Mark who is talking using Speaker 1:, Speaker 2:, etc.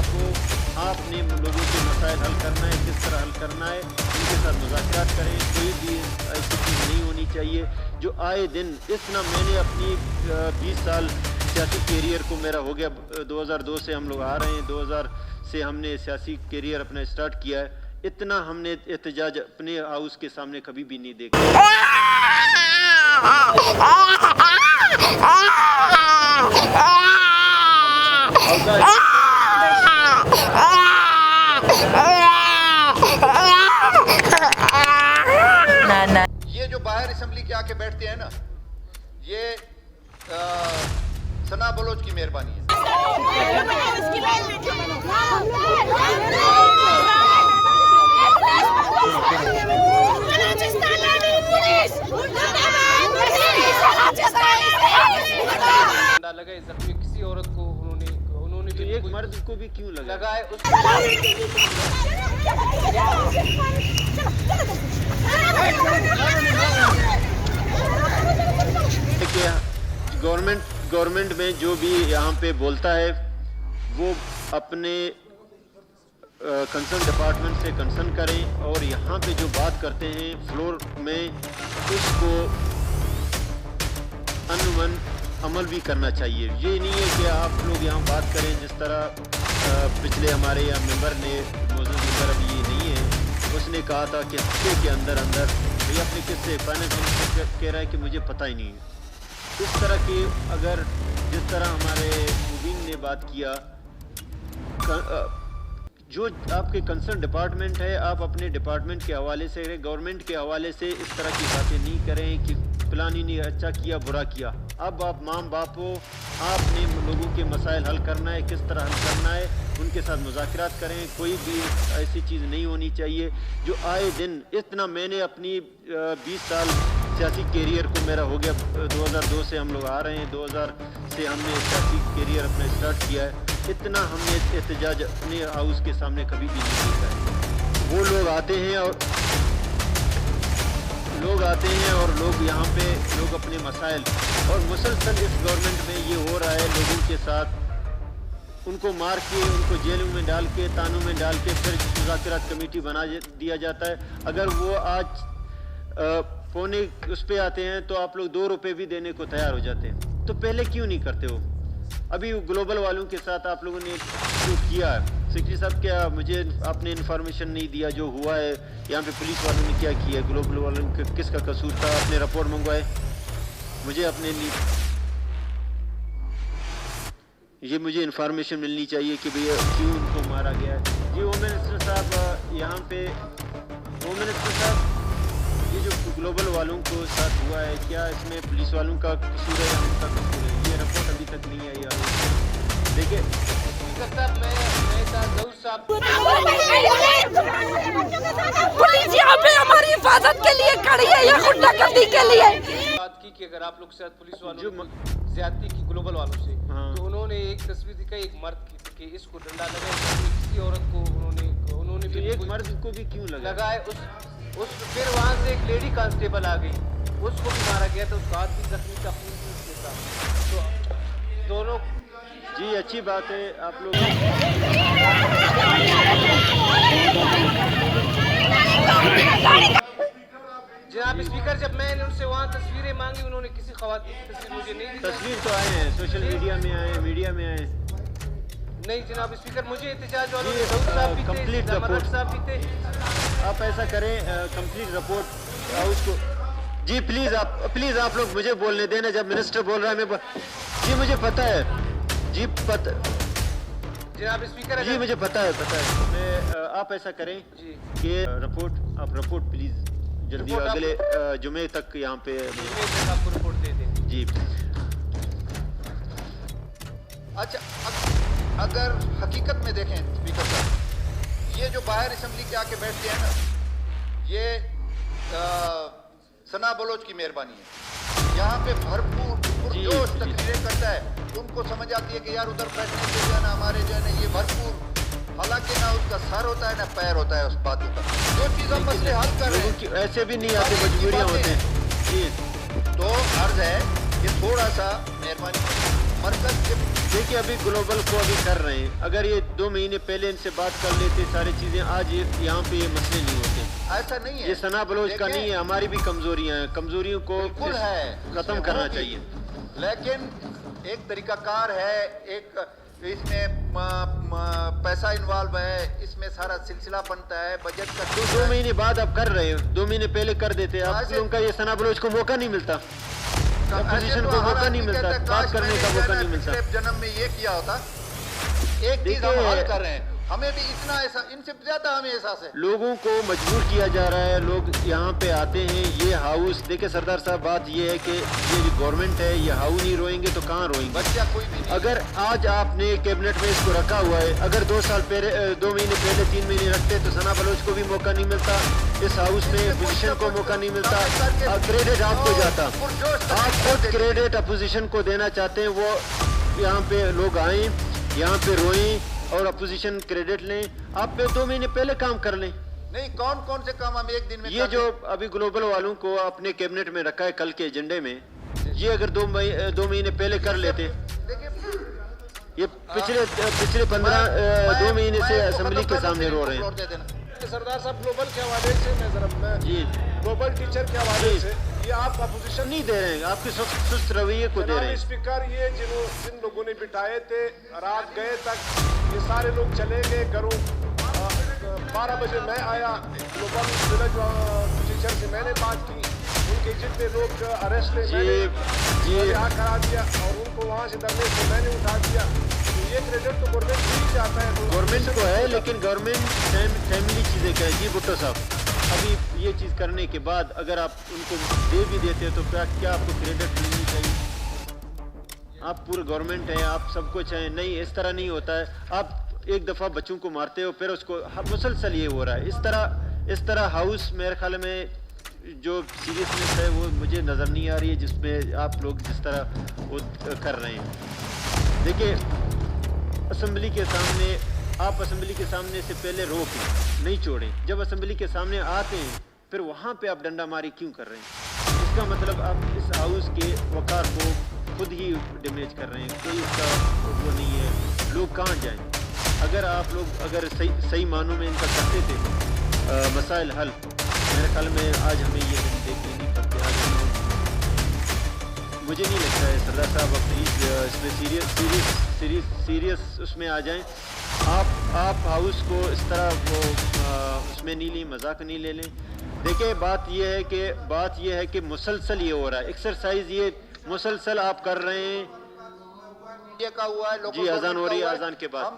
Speaker 1: बापो, आपने लोगों के मसाइल हल करना है, किस तरह हल करना है, उनके साथ मुज़ाकरात करें। कोई भी ऐसी चीज़ नहीं होनी चाहिए जो आए दिन इतना। मैंने अपनी 20 साल सियासी कैरियर को, मेरा हो गया 2002 से हम लोग आ रहे हैं, 2000 से हमने सियासी कैरियर अपना स्टार्ट किया है। इतना हमने एहतजाज अपने हाउस के सामने कभी भी नहीं देखा।
Speaker 2: ये जो बाहर असेंबली के आके बैठते हैं ना, ये सना बलोच की मेहरबानी है।
Speaker 3: लगा जख्मी किसी औरत को उन्होंने
Speaker 1: तो एक मर्द को भी क्यों
Speaker 3: लगाए
Speaker 1: गवर्नमेंट में जो भी यहाँ पे बोलता है वो अपने कंसर्न डिपार्टमेंट से कंसर्न करें, और यहाँ पे जो बात करते हैं फ्लोर में उसको अनुमन अमल भी करना चाहिए। ये नहीं है कि आप लोग यहाँ बात करें जिस तरह पिछले हमारे यहाँ मेंबर ने, मौजूद मेंबर अभी ये नहीं है, उसने कहा था कि हफ्ते के अंदर भैया अपने किससे फाइनेंस मिनिस्टर कह रहा है कि मुझे पता ही नहीं है। इस तरह के अगर जिस तरह हमारे मुबीन ने बात किया, जो आपके कंसर्न डिपार्टमेंट है, आप अपने डिपार्टमेंट के हवाले से, गवर्नमेंट के हवाले से इस तरह की बातें नहीं करें कि प्लान ने अच्छा किया बुरा किया। अब आप माम बाप हो, आपने लोगों के मसाइल हल करना है, किस तरह हल करना है, उनके साथ मुज़ाकरात करें। कोई भी ऐसी चीज़ नहीं होनी चाहिए जो आए दिन इतना। मैंने अपनी 20 साल सियासी कैरियर को, मेरा हो गया 2002 से हम लोग आ रहे हैं, 2000 से हमने सियासी कैरियर अपना स्टार्ट किया है। इतना हमने एहतजाज अपने हाउस के सामने कभी भी नहीं देखा है। वो लोग आते हैं और लोग यहाँ पे लोग अपने मसाइल, और मुसलसल इस गवर्नमेंट में ये हो रहा है, लोगों के साथ उनको मार के, उनको जेलों में डाल के, तानों में डाल के फिर मुज़ाकरात कमेटी बना दिया जाता है। अगर वो आज पौने उस पे आते हैं तो आप लोग 2 रुपये भी देने को तैयार हो जाते हैं। तो पहले क्यों नहीं करते हो? अभी ग्लोबल वालों के साथ आप लोगों ने जो किया है, सेक्रेटरी साहब, क्या मुझे आपने इन्फॉर्मेशन नहीं दिया जो हुआ है यहाँ पे? पुलिस वालों ने क्या किया? ग्लोबल वालों के किसका कसूर था? आपने रिपोर्ट मंगवाए? मुझे अपने लिए ये मुझे इन्फॉर्मेशन मिलनी चाहिए कि भैया क्यों उनको मारा गया है। जी होम मिनिस्टर साहब, यहाँ पे होम मिनिस्टर साहब, ये जो ग्लोबल वालों को साथ हुआ है, क्या इसमें पुलिस वालों का कसूर है या उनका कसूर है? ये रिपोर्ट अभी तक नहीं आई है। देखिए
Speaker 4: पुलिस यहाँ पे हमारी हिफाजत के लिए खड़ी है या गुंडागर्दी के लिए?
Speaker 3: बात की कि अगर आप लोग साथ पुलिस वालों ने ज्यादती की ग्लोबल वालों से, तो उन्होंने एक तस्वीर दिखाई एक मर्द की कि इसको डंडा लगाए, किसी औरत को उन्होंने
Speaker 1: तो एक मर्द को भी क्यों
Speaker 3: लगाए? उस फिर वहाँ से एक लेडी कांस्टेबल आ गई, उसको भी मारा गया था, उसका हाथ भी जख्मी था के साथ। तो दोनों
Speaker 1: जी अच्छी बात है। आप लोग
Speaker 3: जनाब स्पीकर, जब मैंने उनसे वहाँ तस्वीरें मांगी, उन्होंने किसी ख़वातीन की तस्वीर मुझे नहीं दी।
Speaker 1: तस्वीर तो आए हैं, सोशल मीडिया में आए, मीडिया में आए।
Speaker 3: नहीं जनाब स्पीकर, मुझे एहतजाज वालों ने साहब भी थे, जमानत साहब भी थे।
Speaker 1: आप ऐसा करें, कंप्लीट रिपोर्ट हाउस को। जी प्लीज़ आप लोग मुझे बोलने देना। जब मिनिस्टर बोल रहा है जी मुझे पता है, जी पता
Speaker 3: जनाब स्पीकर,
Speaker 1: जी मुझे पता है। आप ऐसा करें कि रिपोर्ट प्लीज़ जल्दी अगले जुमे तक यहाँ पे
Speaker 3: आपको रिपोर्ट दे दें।
Speaker 1: जी
Speaker 2: अच्छा, अगर हकीकत में देखें स्पीकर साहब, ये जो बाहर असेंबली के आके बैठते हैं ना, ये सना बलोच की मेहरबानी है। यहाँ पे भरपूर पुरजोश तकरीरें करता है, उनको समझ आती है कि यार उधर बैठने से जो है ना हमारे जो है ना ये भरपूर, हालांकि ना उसका सर होता है ना पैर होता है उस बातों का। जो चीज़ हम मसले हल कर रहे हैं
Speaker 1: ऐसे भी नहीं आते, मजबूरियाँ होते हैं।
Speaker 2: तो अर्ज है कि थोड़ा सा मेहरबानी मरकज के
Speaker 1: देखिए अभी ग्लोबल को अभी कर रहे हैं, अगर ये 2 महीने पहले इनसे बात कर लेते सारी चीजें, आज यहाँ पे ये मसले नहीं होते।
Speaker 2: ऐसा नहीं है,
Speaker 1: ये सना बलोच का नहीं है, हमारी भी कमजोरियां हैं, कमजोरियों को खत्म करना चाहिए।
Speaker 2: लेकिन एक तरीकाकार है, एक इसमें पैसा इन्वॉल्व है, इसमें सारा सिलसिला बनता है, बजट का।
Speaker 1: 2 महीने बाद आप कर रहे हो, 2 महीने पहले कर देते, आप लोगों का ये सना बलोच को मौका नहीं मिलता, अपोजिशन को मौका नहीं मिलता, बात करने का मौका नहीं मिलता।
Speaker 2: जन्म में ये किया होता, एक चीज हम हल कर रहे हैं, हमें भी इतना ऐसा, इनसे ज्यादा हमें एहसास है।
Speaker 1: लोगों को मजबूर किया जा रहा है, लोग यहाँ पे आते हैं। ये हाउस देखिए सरदार साहब, बात ये है कि ये गवर्नमेंट है, ये हाउस नहीं रोएंगे तो कहाँ रोएंगे?
Speaker 2: बच्चा कोई भी नहीं।
Speaker 1: अगर आज आपने कैबिनेट में इसको रखा हुआ है, अगर 2 साल पहले 2 महीने पहले 3 महीने रखते तो सना बलोच को भी मौका नहीं मिलता, इस हाउस में अपोजिशन को मौका नहीं मिलता, क्रेडिट आपको जाता। आप खुद क्रेडिट अपोजिशन को देना चाहते हैं, वो यहाँ पे लोग आए, यहाँ पे रोएं और अपोजिशन क्रेडिट लें। आप पे 2 महीने पहले काम कर लें।
Speaker 2: नहीं, कौन कौन से काम हम एक दिन में
Speaker 1: ये जो अभी ग्लोबल वालों को अपने कैबिनेट में रखा है कल के एजेंडे में, ये अगर 2 महीने पहले कर लेते, ये पिछले 2 महीने से असेंबली के सामने रो रहे हैं।
Speaker 5: सरदार साहब ग्लोबल के हवाले से मैं
Speaker 1: जी
Speaker 5: ग्लोबल टीचर के हवाले से ये आप अपोजिशन
Speaker 1: नहीं दे रहे हैं, आपके सुस्त रवैये को दे रहे हैं।
Speaker 5: स्पीकर, ये जिन लोगों ने बिठाए थे रात गए तक, ये सारे लोग चले गए घरों। 12 बजे मैं आया, ग्लोबल विलेज टीचर से मैंने बात की, उनके जितने लोग अरेस्ट थे मैंने यहाँ करा दिया और उनको वहाँ से धरने से मैंने उठा दिया। ये क्रेडिट तो गवर्नमेंट ही जाता है,
Speaker 1: गवर्नमेंट को है, लेकिन गवर्नमेंट फैमिली चीजें क्या है जी भुट्टो साहब, अभी ये चीज करने के बाद अगर आप उनको दे भी देते तो क्या आपको क्रेडिट मिलनी चाहिए? आप पूरे गवर्नमेंट है, आप सब कुछ है, नहीं इस तरह नहीं होता है। आप एक दफा बच्चों को मारते हो, फिर उसको मुसलसल ये हो रहा है। इस तरह हाउस मेरे ख्याल में जो सीरियसनेस है वो मुझे नजर नहीं आ रही है, जिसमें आप लोग जिस तरह वो कर रहे हैं। देखिए असेंबली के सामने, आप असेंबली के सामने से पहले रोकें, नहीं छोड़ें। जब असेंबली के सामने आते हैं फिर वहाँ पे आप डंडा मारी क्यों कर रहे हैं? इसका मतलब आप इस हाउस के वकार को खुद ही डैमेज कर रहे हैं, कोई इसका वो नहीं है। लोग कहाँ जाएं? अगर आप लोग अगर सही मानों में इनका करते थे मसाइल हल, मेरे ख्याल में आज हमें ये देखने नहीं पड़ते। आज मुझे नहीं लगता है सरदार साहब, अब प्लीज़ इसमें सीरियस उसमें आ जाएं। आप हाउस को इस तरह वो उसमें नहीं लें, मजाक नहीं ले लें। देखिए बात ये है कि मुसलसल ये हो रहा है, एक्सरसाइज ये मुसलसल आप कर रहे हैं।
Speaker 2: ये का हुआ है,
Speaker 1: जी अजान हो रही है, अजान के बाद